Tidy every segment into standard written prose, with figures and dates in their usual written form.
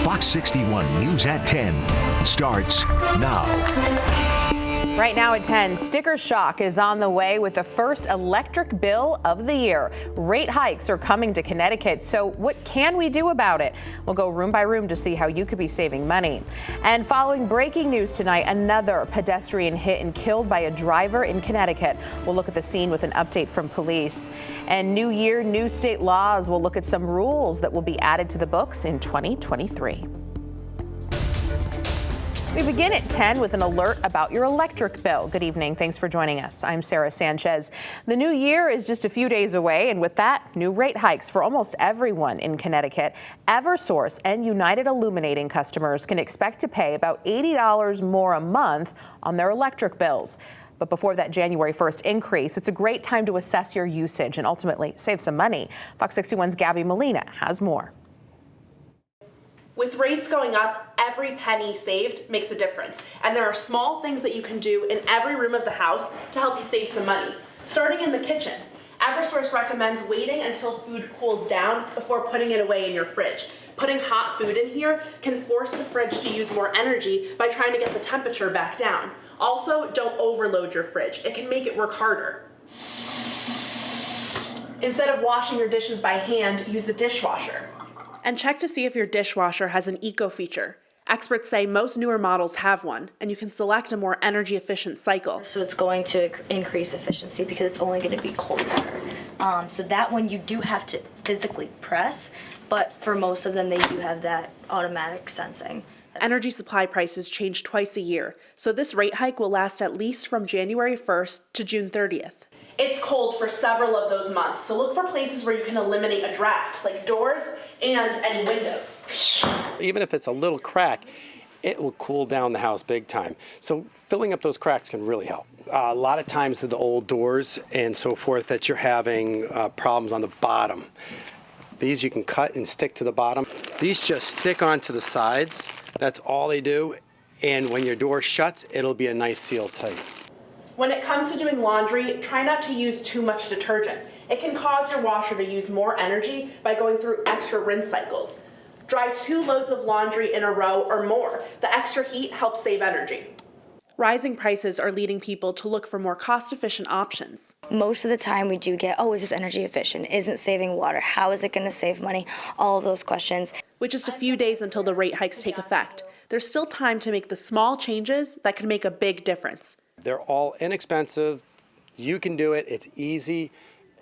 Fox 61 News at 10 starts now. Right now at 10, sticker shock is on the way with the first electric bill of the year. Rate hikes are coming to Connecticut, so what can we do about it? We'll go room by room to see how you could be saving money. And following breaking news tonight, another pedestrian hit and killed by a driver in Connecticut. We'll look at the scene with an update from police. And new year, new state laws. We'll look at some rules that will be added to the books in 2023. We begin at 10 with an alert about your electric bill. Good evening. Thanks for joining us. I'm Sarah Sanchez. The new year is just a few days away, and with that, new rate hikes for almost everyone in Connecticut. Eversource and United Illuminating customers can expect to pay about $80 more a month on their electric bills. But before that January 1st increase, it's a great time to assess your usage and ultimately save some money. Fox 61's Gabby Molina has more. With rates going up, every penny saved makes a difference. And there are small things that you can do in every room of the house to help you save some money. Starting in the kitchen, Eversource recommends waiting until food cools down before putting it away in your fridge. Putting hot food in here can force the fridge to use more energy by trying to get the temperature back down. Also, don't overload your fridge. It can make it work harder. Instead of washing your dishes by hand, use the dishwasher. And check to see if your dishwasher has an eco feature. Experts say most newer models have one, and you can select a more energy efficient cycle. So it's going to increase efficiency because it's only going to be cold water. So that one you do have to physically press, but for most of them they do have that automatic sensing. Energy supply prices change twice a year, so this rate hike will last at least from January 1st to June 30th. It's cold for several of those months, so look for places where you can eliminate a draft, like doors and any windows. Even if it's a little crack, it will cool down the house big time. So filling up those cracks can really help. A lot of times with the old doors and so forth that you're having problems on the bottom. These you can cut and stick to the bottom. These just stick onto the sides. That's all they do. And when your door shuts, it'll be a nice seal tight. When it comes to doing laundry, try not to use too much detergent. It can cause your washer to use more energy by going through extra rinse cycles. Dry 2 loads of laundry in a row or more. The extra heat helps save energy. Rising prices are leading people to look for more cost-efficient options. Most of the time we do get, oh, is this energy efficient? Isn't saving water? How is it going to save money? All of those questions. With just a few days until the rate hikes take effect, there's still time to make the small changes that can make a big difference. They're all inexpensive. You can do it. It's easy.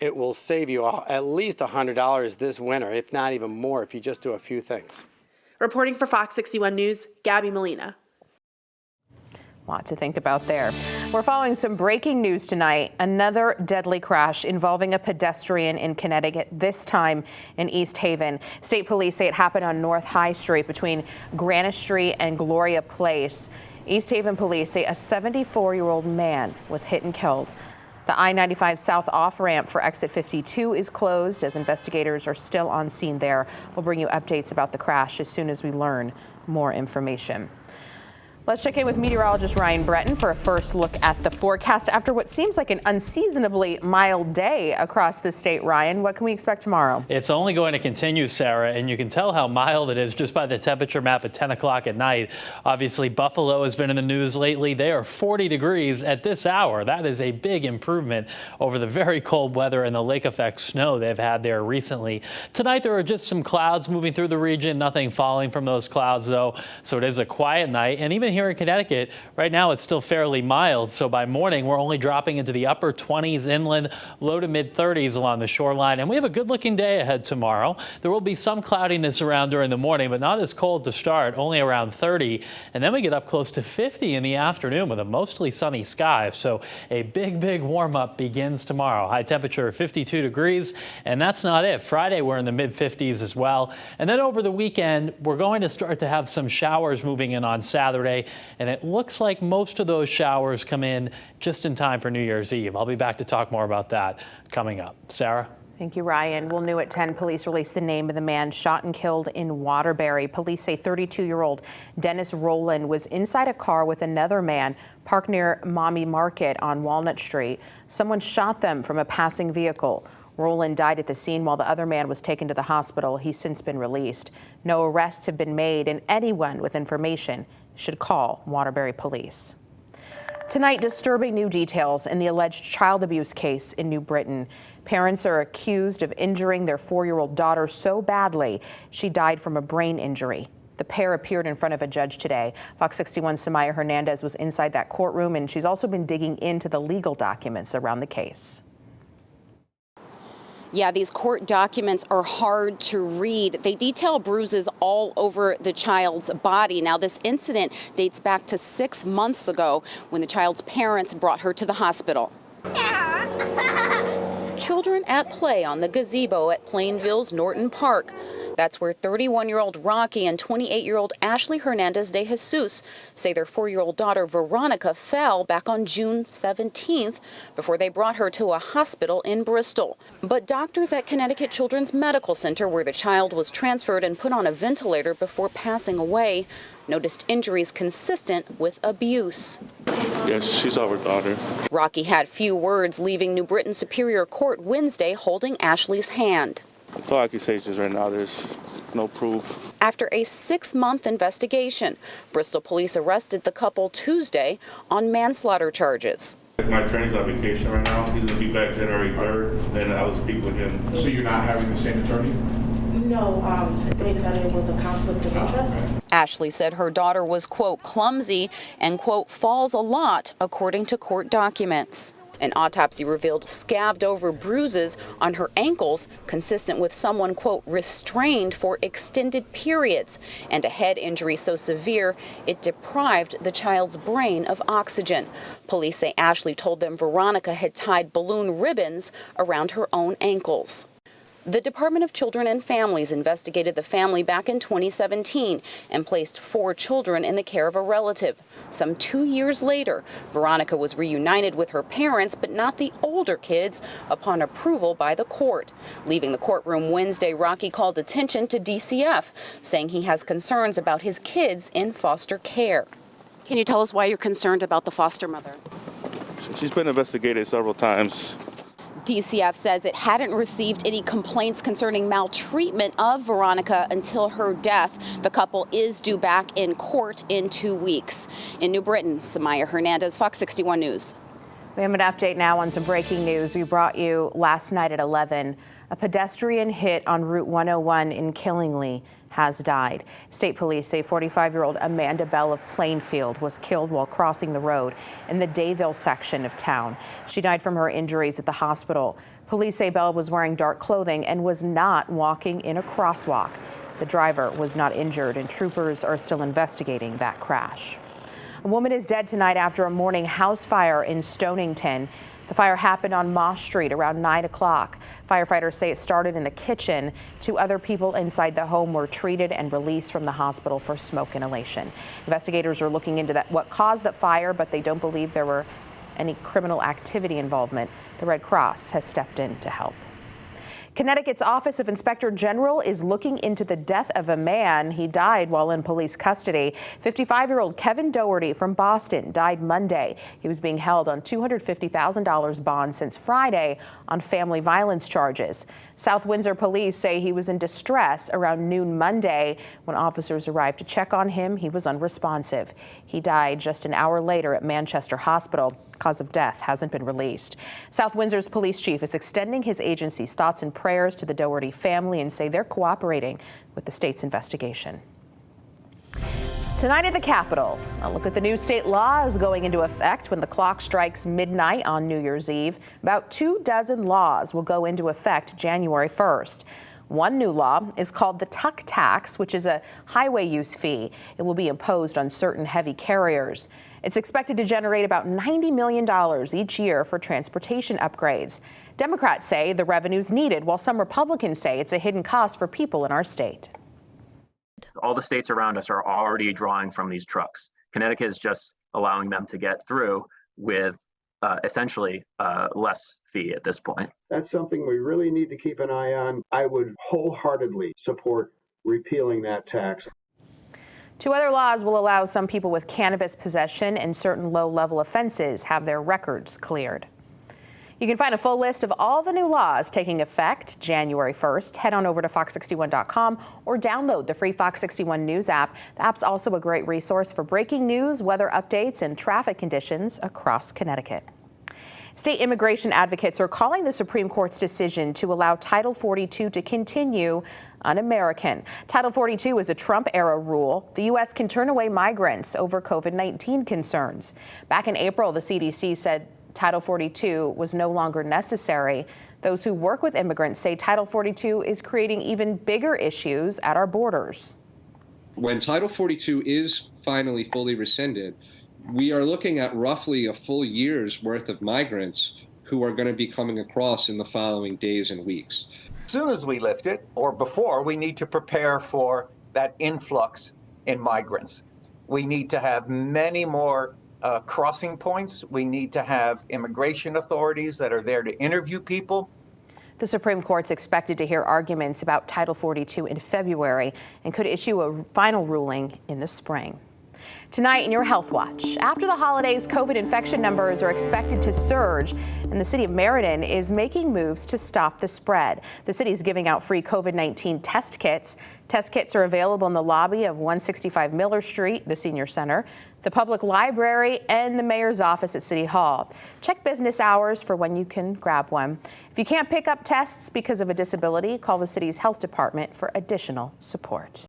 It will save you at least $100 this winter, if not even more, if you just do a few things. Reporting for Fox 61 News, Gabby Molina. Lot to think about there. We're following some breaking news tonight. Another deadly crash involving a pedestrian in Connecticut, this time in East Haven. State police say it happened on North High Street between Granite Street and Gloria Place. East Haven police say a 74-year-old man was hit and killed. The I-95 South off-ramp for exit 52 is closed as investigators are still on scene there. We'll bring you updates about the crash as soon as we learn more information. Let's check in with meteorologist Ryan Breton for a first look at the forecast after what seems like an unseasonably mild day across the state. Ryan, what can we expect tomorrow? It's only going to continue, Sarah, and you can tell how mild it is just by the temperature map at 10 o'clock at night. Obviously, Buffalo has been in the news lately. They are 40 degrees at this hour. That is a big improvement over the very cold weather and the lake effect snow they've had there recently. Tonight, there are just some clouds moving through the region, nothing falling from those clouds, though, so it is a quiet night. And even here in Connecticut, right now it's still fairly mild, so by morning we're only dropping into the upper 20s inland, low to mid 30s along the shoreline, and we have a good-looking day ahead tomorrow. There will be some cloudiness around during the morning, but not as cold to start, only around 30, and then we get up close to 50 in the afternoon with a mostly sunny sky, so a big warm-up begins tomorrow. High temperature 52 degrees, and that's not it. Friday we're in the mid-50s as well, and then over the weekend we're going to start to have some showers moving in on Saturday, and it looks like most of those showers come in just in time for New Year's Eve. I'll be back to talk more about that coming up. Sarah? Thank you, Ryan. Well, new at 10, police released the name of the man shot and killed in Waterbury. Police say 32-year-old Dennis Rowland was inside a car with another man parked near Mommy Market on Walnut Street. Someone shot them from a passing vehicle. Roland died at the scene while the other man was taken to the hospital. He's since been released. No arrests have been made, and anyone with information should call Waterbury Police. Tonight, disturbing new details in the alleged child abuse case in New Britain. Parents are accused of injuring their 4-year-old daughter so badly she died from a brain injury. The pair appeared in front of a judge today. Fox 61's Samaya Hernandez was inside that courtroom, and she's also been digging into the legal documents around the case. Yeah, these court documents are hard to read. They detail bruises all over the child's body. Now, this incident dates back to 6 months ago when the child's parents brought her to the hospital. Children at play on the gazebo at Plainville's Norton Park. That's where 31-year-old Rocky and 28-year-old Ashley Hernandez de Jesus say their 4-year-old daughter Veronica fell back on June 17th before they brought her to a hospital in Bristol. But doctors at Connecticut Children's Medical Center, where the child was transferred and put on a ventilator before passing away, noticed injuries consistent with abuse. Yes, she's our daughter. Rocky had few words, leaving New Britain Superior Court Wednesday holding Ashley's hand. The accusations right now, there's no proof. After a 6-month investigation, Bristol police arrested the couple Tuesday on manslaughter charges. My attorney's on vacation right now. He's going to be back January 3rd, and I will speak with him. So you're not having the same attorney? No, they said it was a conflict of interest. Ashley said her daughter was, quote, clumsy and, quote, falls a lot, according to court documents. An autopsy revealed scabbed over bruises on her ankles, consistent with someone, quote, restrained for extended periods, and a head injury so severe it deprived the child's brain of oxygen. Police say Ashley told them Veronica had tied balloon ribbons around her own ankles. The Department of Children and Families investigated the family back in 2017 and placed 4 children in the care of a relative. Some 2 years later, Veronica was reunited with her parents, but not the older kids, upon approval by the court. Leaving the courtroom Wednesday, Rocky called attention to DCF, saying he has concerns about his kids in foster care. Can you tell us why you're concerned about the foster mother? She's been investigated several times. DCF says it hadn't received any complaints concerning maltreatment of Veronica until her death. The couple is due back in court in 2 weeks. In New Britain, Samaya Hernandez, Fox 61 News. We have an update now on some breaking news we brought you last night at 11. A pedestrian hit on Route 101 in Killingly has died. State police say 45-year-old Amanda Bell of Plainfield was killed while crossing the road in the Dayville section of town. She died from her injuries at the hospital. Police say Bell was wearing dark clothing and was not walking in a crosswalk. The driver was not injured, and troopers are still investigating that crash. A woman is dead tonight after a morning house fire in Stonington. The fire happened on Moss Street around 9 o'clock. Firefighters say it started in the kitchen. 2 other people inside the home were treated and released from the hospital for smoke inhalation. Investigators are looking into what caused the fire, but they don't believe there were any criminal activity involvement. The Red Cross has stepped in to help. Connecticut's Office of Inspector General is looking into the death of a man. He died while in police custody. 55-year-old Kevin Doherty from Boston died Monday. He was being held on $250,000 bond since Friday on family violence charges. South Windsor police say he was in distress around noon Monday. When officers arrived to check on him, he was unresponsive. He died just an hour later at Manchester Hospital. Cause of death hasn't been released. South Windsor's police chief is extending his agency's thoughts and prayers to the Doherty family and say they're cooperating with the state's investigation. Tonight at the Capitol, a look at the new state laws going into effect when the clock strikes midnight on New Year's Eve. About 24 laws will go into effect January 1st. One new law is called the tuck tax, which is a highway use fee. It will be imposed on certain heavy carriers. It's expected to generate about $90 million each year for transportation upgrades. Democrats say the revenue's needed, while some Republicans say it's a hidden cost for people in our state. All the states around us are already drawing from these trucks. Connecticut is just allowing them to get through with essentially less fee at this point. That's something we really need to keep an eye on. I would wholeheartedly support repealing that tax. 2 other laws will allow some people with cannabis possession and certain low-level offenses have their records cleared. You can find a full list of all the new laws taking effect January 1st. Head on over to fox61.com or download the free Fox 61 News app. The app's also a great resource for breaking news, weather updates, and traffic conditions across Connecticut. State immigration advocates are calling the Supreme Court's decision to allow Title 42 to continue un-American. Title 42 is a Trump-era rule. The U.S. can turn away migrants over COVID-19 concerns. Back in April, the CDC said Title 42 was no longer necessary. Those who work with immigrants say Title 42 is creating even bigger issues at our borders. When Title 42 is finally fully rescinded, we are looking at roughly a full year's worth of migrants who are going to be coming across in the following days and weeks. As soon as we lift it, or before, we need to prepare for that influx in migrants. We need to have many more crossing points. We need to have immigration authorities that are there to interview people. The Supreme Court's expected to hear arguments about Title 42 in February and could issue a final ruling in the spring. Tonight in your Health Watch, after the holidays, COVID infection numbers are expected to surge, and the city of Meriden is making moves to stop the spread. The city is giving out free COVID-19 test kits. Test kits are available in the lobby of 165 Miller Street, the Senior Center, the Public Library, and the Mayor's office at City Hall. Check business hours for when you can grab one. If you can't pick up tests because of a disability, call the city's health department for additional support.